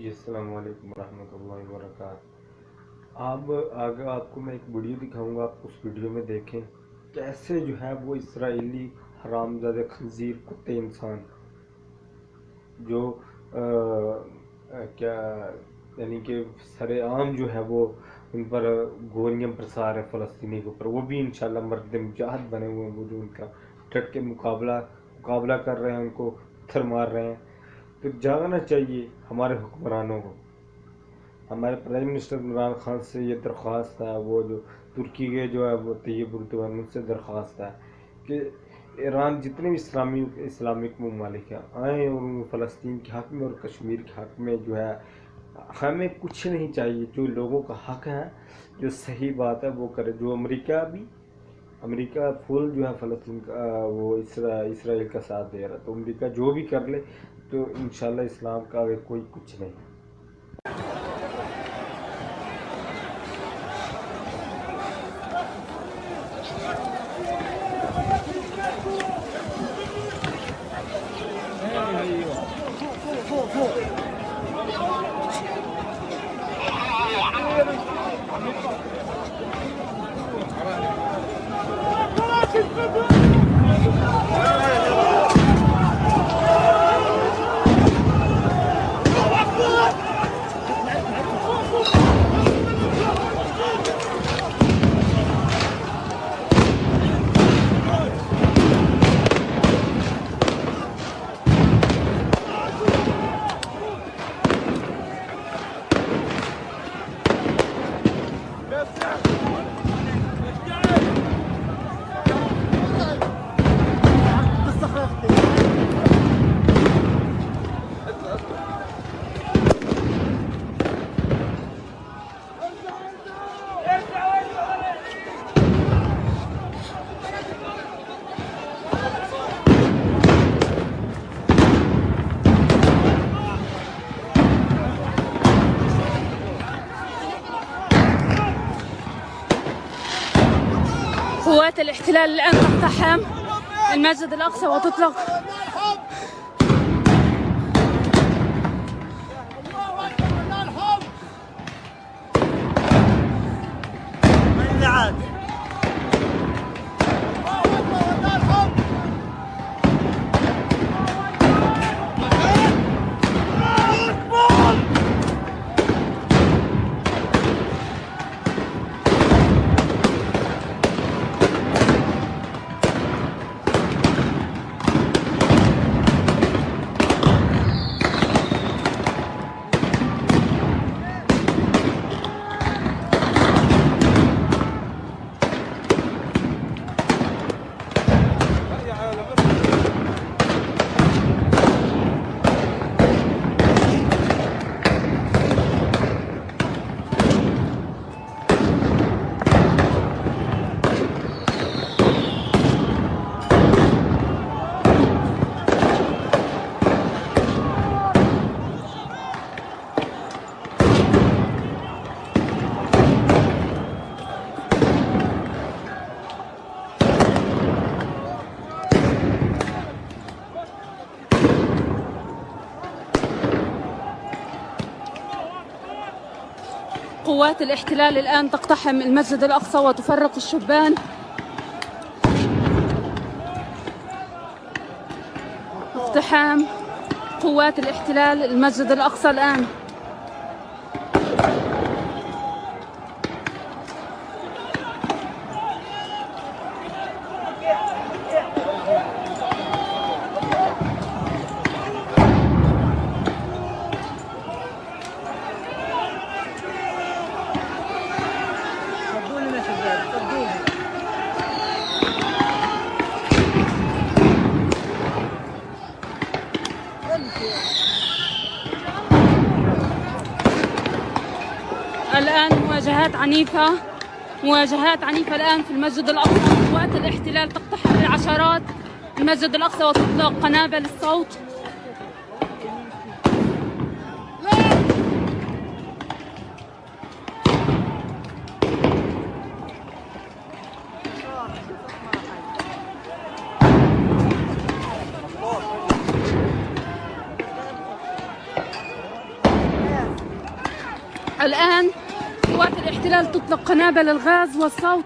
जी अस्सलाम वालेकुम रहमतुल्लाहि व बरकातहू। अब आगे आपको मैं एक वीडियो दिखाऊंगा, आप उस वीडियो में देखें कैसे जो है वो इसराइली हरामजादे खंजीर कुत्ते इंसान जो क्या यानी कि सरेआम जो है वो उन पर गोलियां बरसा रहे फ़लस्तीनी के ऊपर, वो भी इंशाल्लाह मर्द मुजाहिद बने हुए हैं, वो जो उनका डट के मुकाबला कर रहे हैं, उनको पत्थर मार रहे हैं। तो जागना चाहिए हमारे हुक्मरानों को। हमारे प्राइम मिनिस्टर इमरान खान से ये दरख्वास्त है, वो जो तुर्की के जो है वो तैयब उर्दवान, उनसे दरख्वास्त है कि ईरान जितने भी इस्लामिक ममालिक हैं आएँ और फ़लस्तीन के हक़ में और कश्मीर के हक़ में जो है, हमें कुछ नहीं चाहिए। जो लोगों का हक़ है, जो सही बात है वो करे। जो अमेरिका फुल जो है फ़लस्तीन का वो इसराइल का साथ दे रहा है, तो अमेरिका जो भी कर ले तो इंशाल्लाह इस्लाम का आगे कोई कुछ नहीं। قوات الاحتلال الآن تقتحم المسجد الأقصى وتطلق قوات الاحتلال الآن تقتحم المسجد الأقصى وتفرق الشبان. اقتحام قوات الاحتلال المسجد الأقصى الآن. الآن مواجهات عنيفة الآن في المسجد الأقصى. قوات الاحتلال تقتحم العشرات المسجد الأقصى وتطلق قنابل الصوت. الآن قوات الاحتلال تطلق قنابل الغاز والصوت.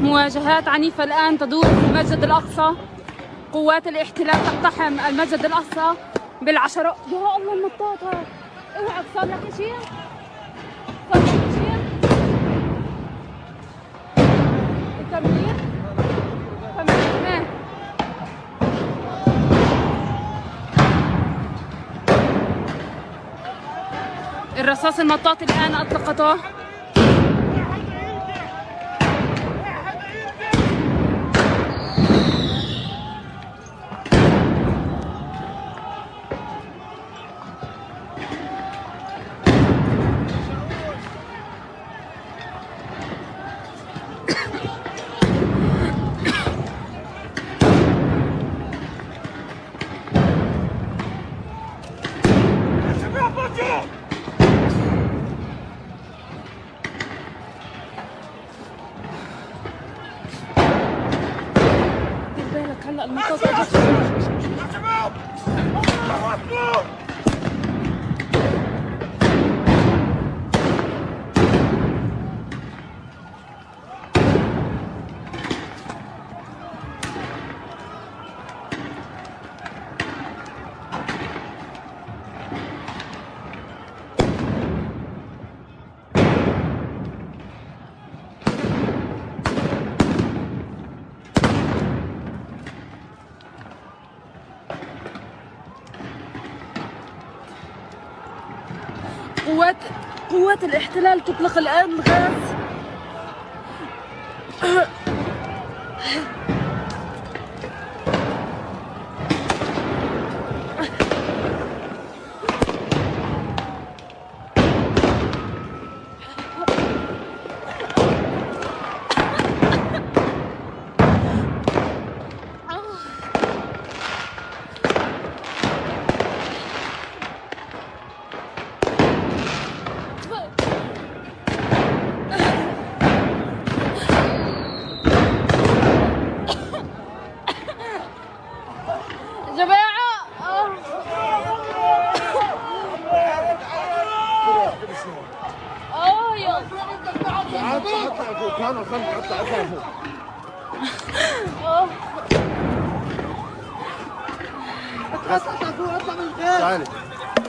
مواجهات عنيفة الآن تدور في المسجد الأقصى. قوات الاحتلال تقتحم المسجد الأقصى بالعشرات. يا الله النطاطة، اوعى صار لك شيء؟ صار لك شيء؟ التمرير؟ تمام. الرصاص المطاطي الآن أطلقته. بالك هلا المنطقة قوات الاحتلال تطلق الآن غاز.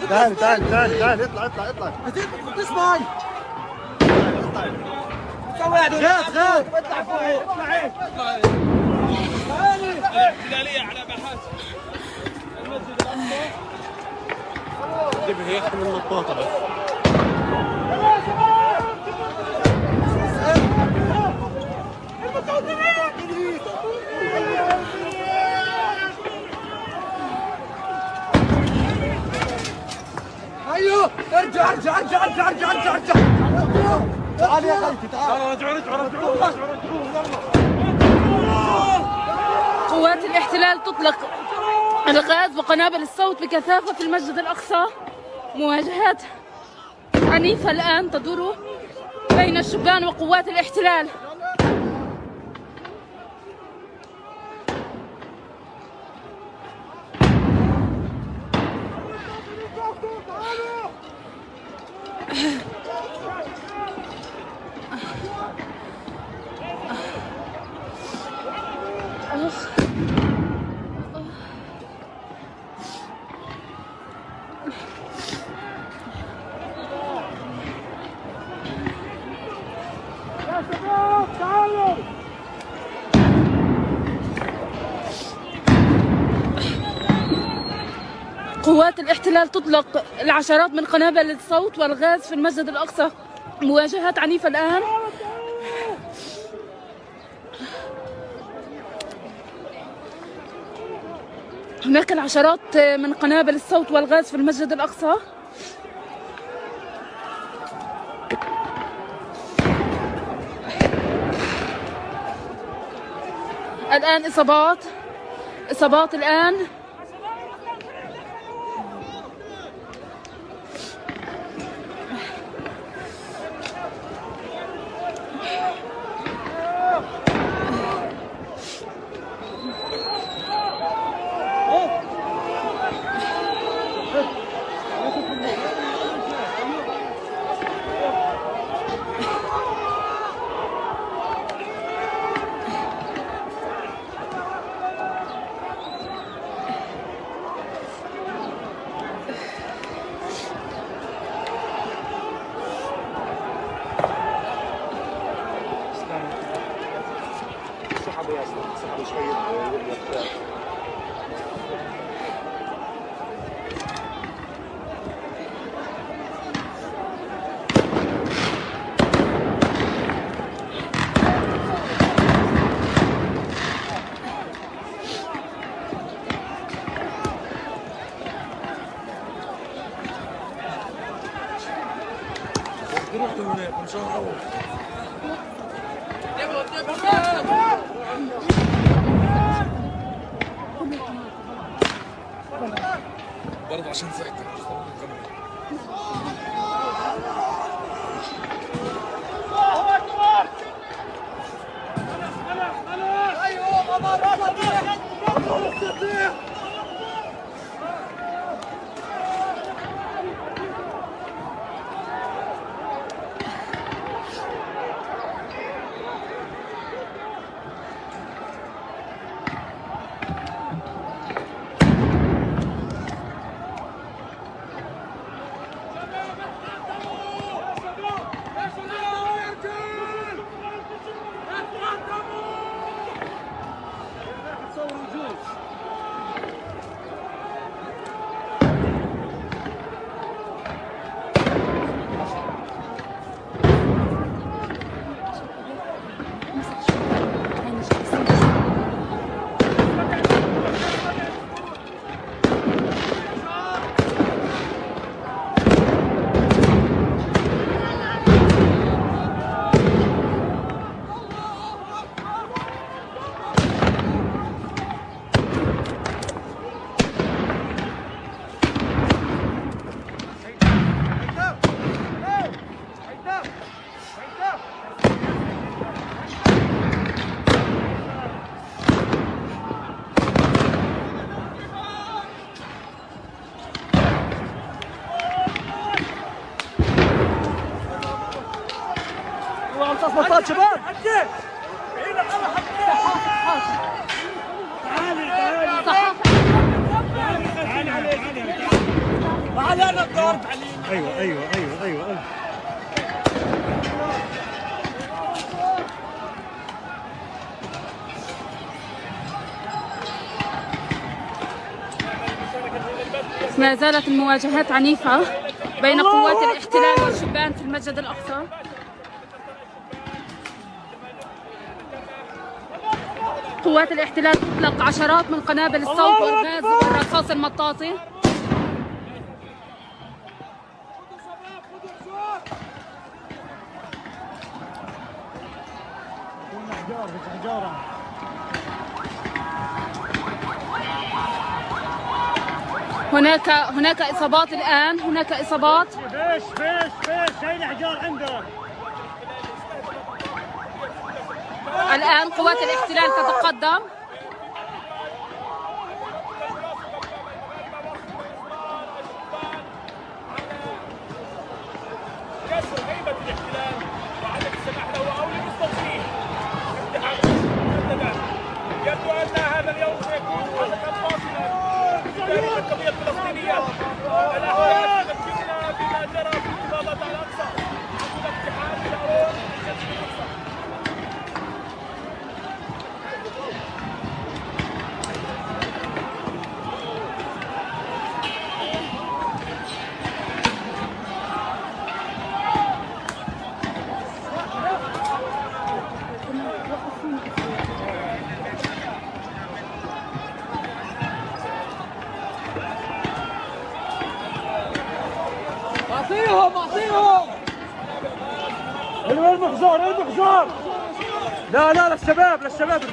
تعالي تعالي تعالي تعالي تعالي اطلع اطلع اطلع تطلعش ماي سوي غاز اطلع فوق اطلعي الاحتلالية على محاسن المسجد الأقصى. انتبه يختم النطاطة بس. ايوه ارجع ارجع ارجع ارجع ارجع ارجع ارجع تعال يا خالتي تعال رجعوا قوات الاحتلال تطلق الغاز وقنابل الصوت بكثافة في المسجد الأقصى. مواجهات عنيفة الآن تدور بين الشبان وقوات الاحتلال. قوات الاحتلال تطلق العشرات من قنابل الصوت والغاز في المسجد الأقصى. مواجهات عنيفة الآن. هناك العشرات من قنابل الصوت والغاز في المسجد الأقصى. الآن إصابات الآن. سحبوا شوية. برضه عشان ساعتها مطاط شباب. تعالي انا الضرب. ايوه. ما زالت المواجهات عنيفة بين قوات الاحتلال والشبان في المسجد الأقصى. قوات الاحتلال تطلق عشرات من قنابل الصوت والغاز والرصاص المطاطي. هناك إصابات الآن، هناك إصابات. فيش هاي الأحجار عندك. الآن قوات الاحتلال تتقدم. كسر هيبة الاحتلال وعدم السماح له أو لمستوطنيه يبدو أن هذا اليوم سيكون حدثا فاصلا في تاريخ القضية الفلسطينية. الأحداث تذكرنا بما جرى في انتفاضة الأقصى عقب اقتحام شارون لمسجد الأقصى. أعطيهم المحزار. لا للشباب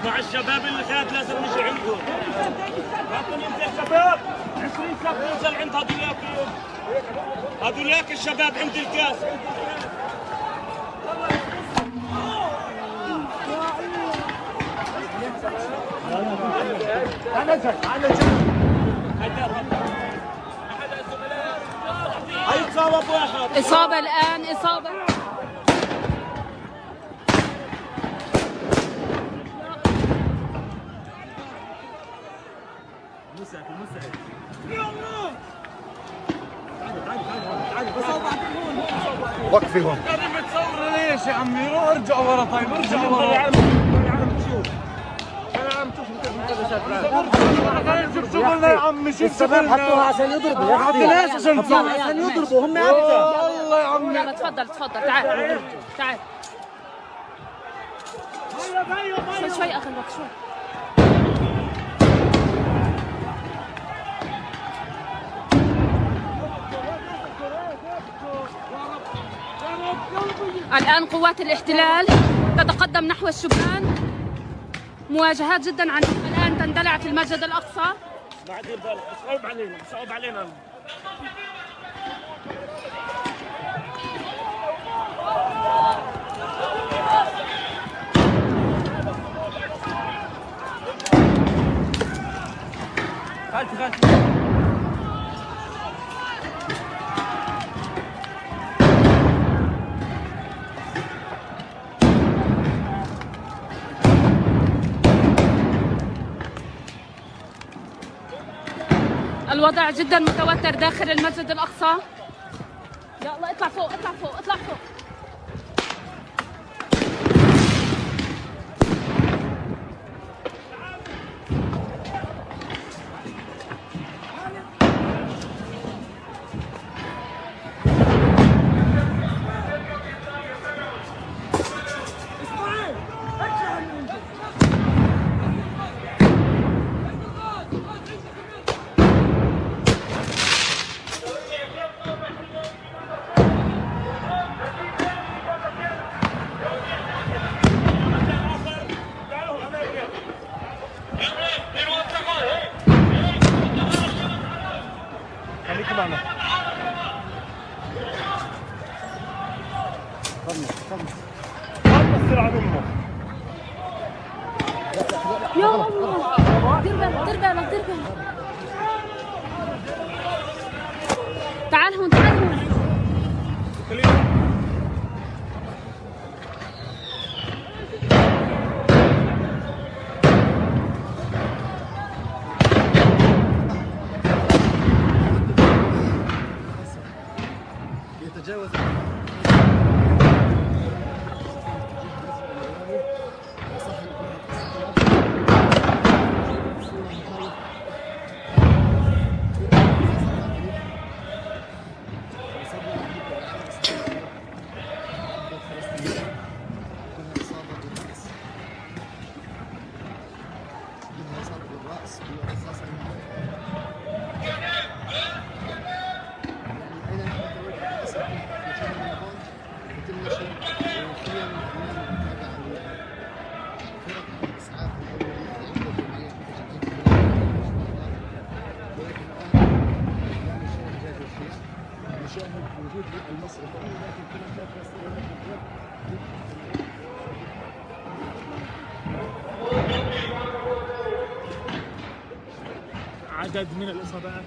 مع الشباب اللي خاد لازم نجي عندهم. لازم ننزل شباب 20 شاب ننزل عند هذولاك الشباب عند الكاس. إصابة الآن، إصابة. وقفي هون. متصور ليش يا عمي؟ ارجع ورا. طيب ارجع ورا يا عم. شوف يا عم، شوف لنا يا عمي. شوف الشباب حطوها عشان يضربوا يا اخي. ليش عشان يضربوا هم اكثر. والله يا عمي. يلا تفضل تعال تعال. شوي أغلبك شوي. الآن قوات الاحتلال تتقدم نحو الشبان. مواجهات جدا عنيفة الآن تندلع في المسجد الأقصى. ما دير بالك، صعب علينا. خالتي الوضع جدا متوتر داخل المسجد الأقصى. يلا اطلع فوق. خليك معنا. خلص على امه. يا الله، دير بالك. تعال هون. يتجاوز عدد من الإصابات.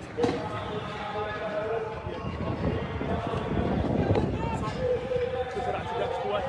كثر اعتداء قوات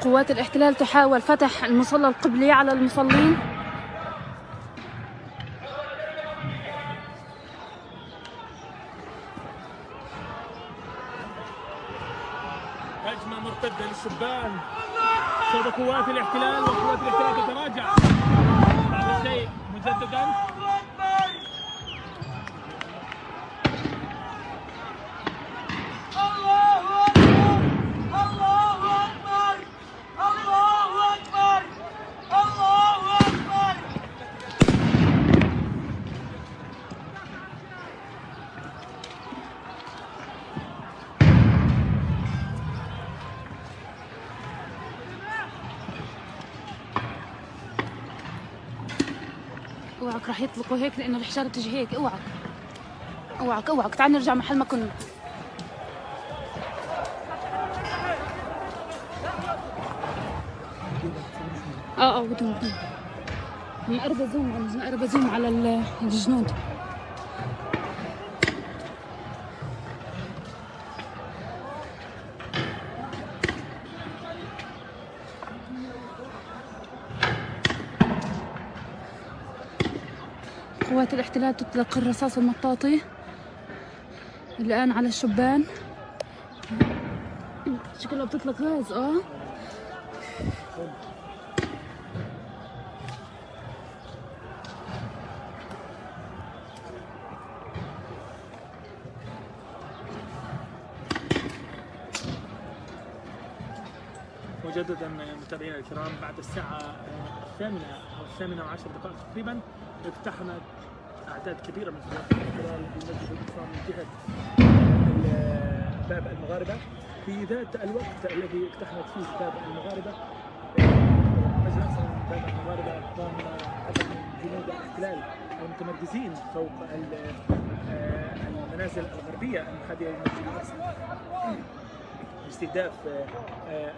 قوات الاحتلال تحاول فتح المصلى القبلي على المصلين. هجمة مرتدة للشبان صوب قوات الاحتلال، وقوات الاحتلال تتراجع بعد الشيء مجددا. اوعك راح يطلقوا هيك لانه الحجاره تجي هيك. اوعك اوعك اوعك، تعال نرجع محل ما كنا. بدهم نقرب زوم على الجنود. قوات الاحتلال تطلق الرصاص المطاطي الآن على الشبان. شكلها بتطلق غاز. مجددا متابعينا الكرام، بعد الساعة 8:10 تقريبا اقتحمت أعداد كبيرة من قوات الاحتلال بمسجد الأقصى من جهة باب المغاربة. في ذات الوقت الذي اقتحمت فيه باب المغاربة، مسجد الأقصى من باب المغاربة، قام عدد من جنود الاحتلال المتمركزين فوق المنازل الغربية المحاذية للمسجد الأقصى باستهداف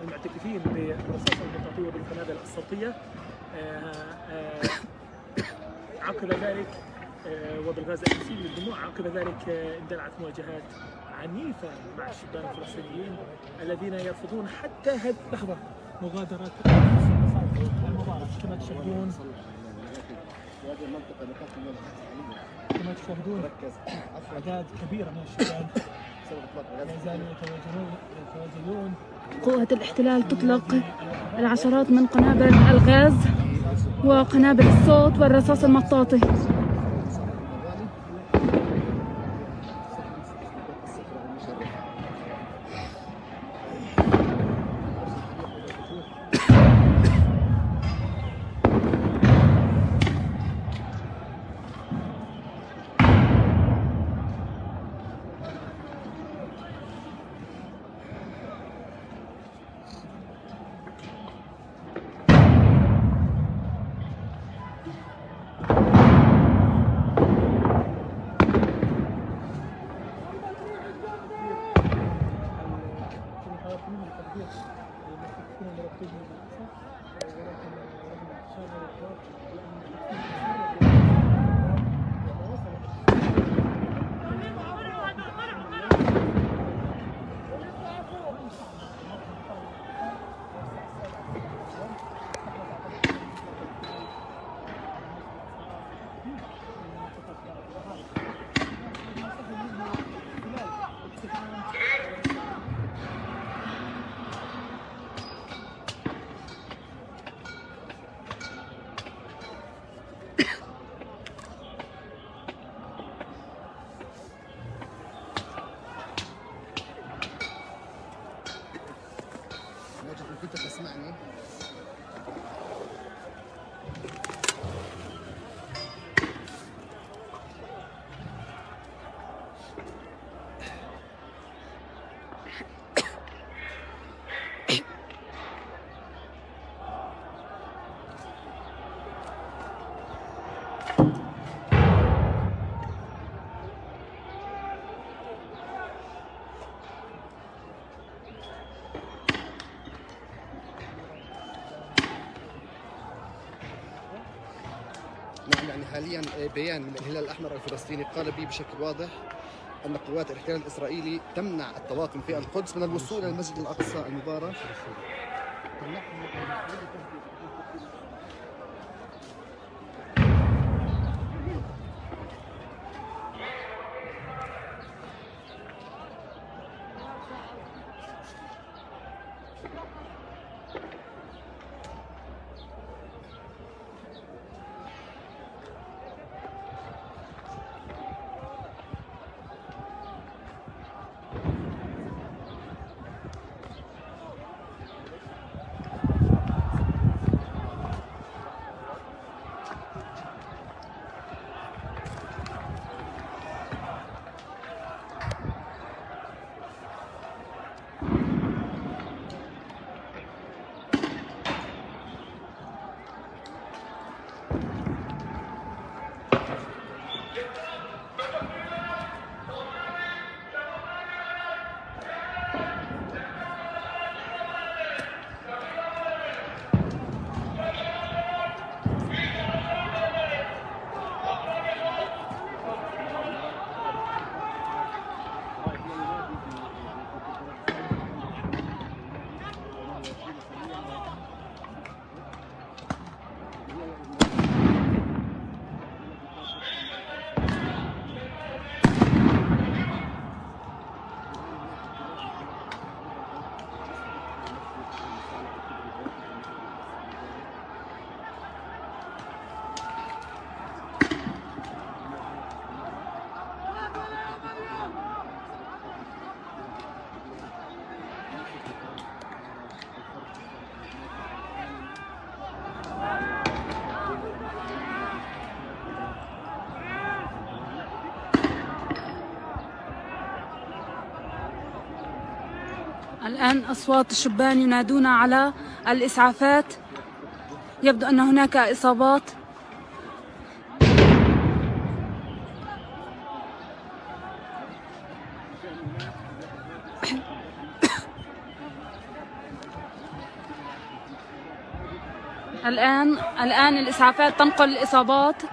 المعتكفين بالرصاص المطاطي وبالقنابل الصوتية. عقب ذلك وبالغاز الأسيل للدموع. عقب ذلك اندلعت مواجهات عنيفة مع الشبان الفلسطينيين الذين يرفضون حتى هذه اللحظة مغادرة المضارب. كما تشاهدون أعداد كبيرة من الشبان لا زالوا يتواجدون. قوات الاحتلال تطلق العشرات من قنابل الغاز وقنابل الصوت والرصاص المطاطي. كنت تسمعني؟ نعم، يعني حاليا بيان من الهلال الأحمر الفلسطيني قال به بشكل واضح أن قوات الاحتلال الإسرائيلي تمنع الطواقم في القدس من الوصول إلى المسجد الأقصى المبارك الآن أصوات الشبان ينادون على الإسعافات. يبدو أن هناك إصابات. الآن الإسعافات تنقل الإصابات.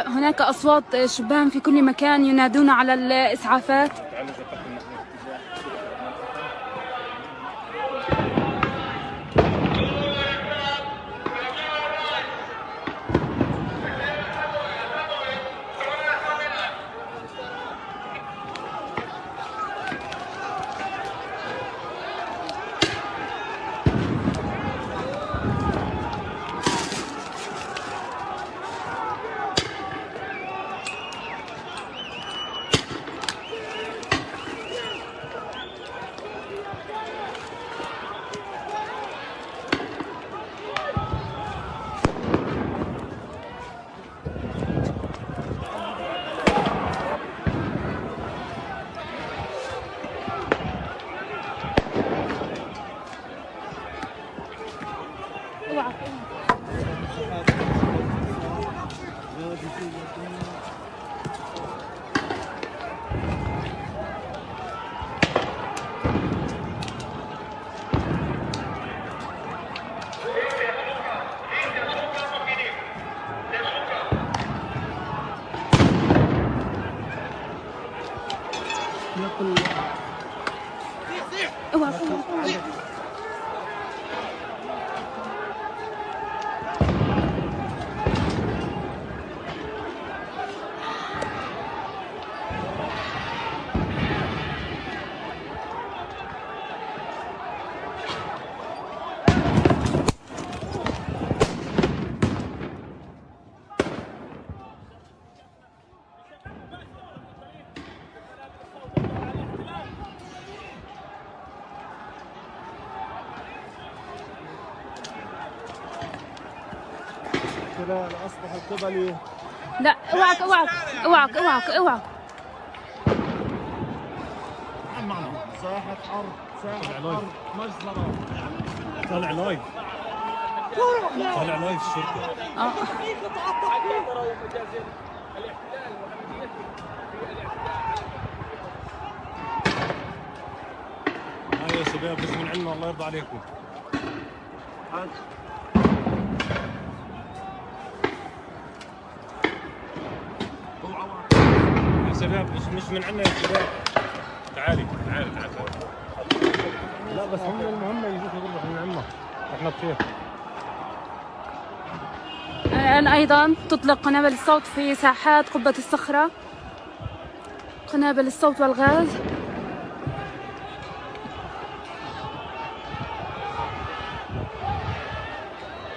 هناك أصوات شبان في كل مكان ينادون على الإسعافات. الأسلحة القبلي. لا اوعك اوعك اوعك اوعك اوعك. ساحة أرض، ساحة أرض، مجزرة. طالع لايف الشرطة. يا شباب بس من عندنا الله يرضى عليكم. يا شباب مش من عندنا يا شباب. تعالي. لا بس هم المهم يجوك يضربوا من عندنا. احنا بخير. الآن أيضا تطلق قنابل الصوت في ساحات قبة الصخرة، قنابل الصوت والغاز.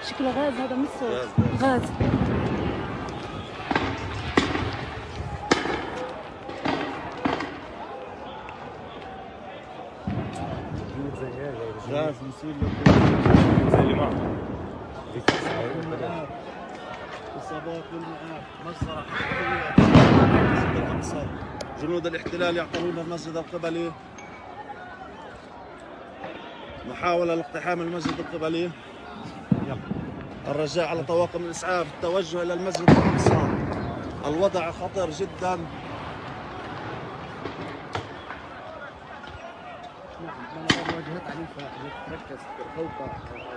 شكله غاز، هذا مش صوت، غاز. غاز مسيل زي اللي معه. اصابات بالمئات، مجزرة حقيقية المسجد الاقصى. جنود الاحتلال يعترون المسجد القبلي، محاولة لاقتحام المسجد القبلي. الرجاء على طواقم الاسعاف التوجه الى المسجد الاقصى، الوضع خطر جدا. مواجهات عنيفة تركز فوق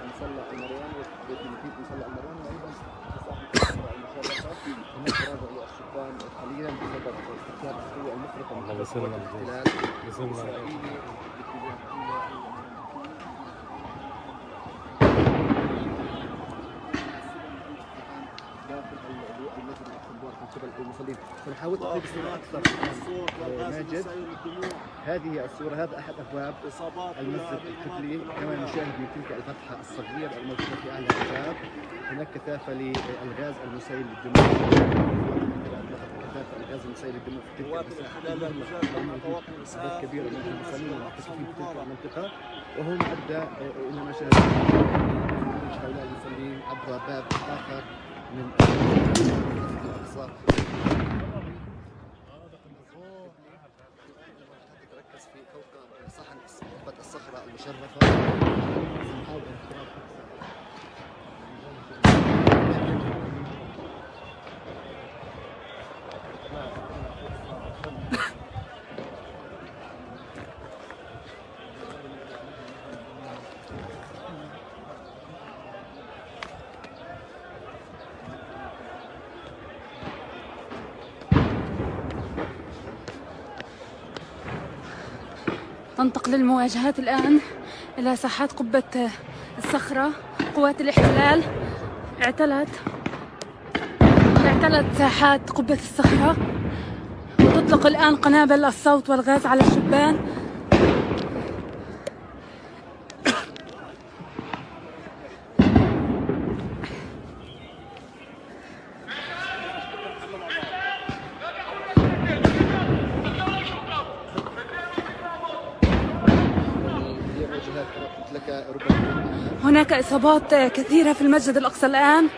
مصلى المروان وتنفيذ مصلى المروان، وأيضا المشرفة هناك تراجع للسكان حاليا بسبب استخدام القوة المفرطة من قبل الاحتلال الإسرائيلي داخل المسجد الأقصى من قبل المصلين. سنحاول تقريب الصورة أكثر. ماجد، هذه الصورة، هذا أحد أبواب المسجد القبلي كما نشاهد من تلك الفتحة الصغيرة الموجودة في أعلى الباب. هناك كثافة للغاز المسيل للدموع، كثافة الغاز المسيل للدموع في تلك المساحة كبيرة من المصلين المعتكفين في تلك المنطقة، وهو ما أدى إلى ما شاهد هؤلاء المصلين عبر باب آخر من المسجد الأقصى. تركز في فوق صحن قبة الصخرة المشرفة. سنحاول اختراق تنتقل المواجهات الآن إلى ساحات قبة الصخرة. قوات الاحتلال اعتلت ساحات قبة الصخرة وتطلق الآن قنابل الصوت والغاز على الشبان. هناك إصابات كثيرة في المسجد الأقصى الآن.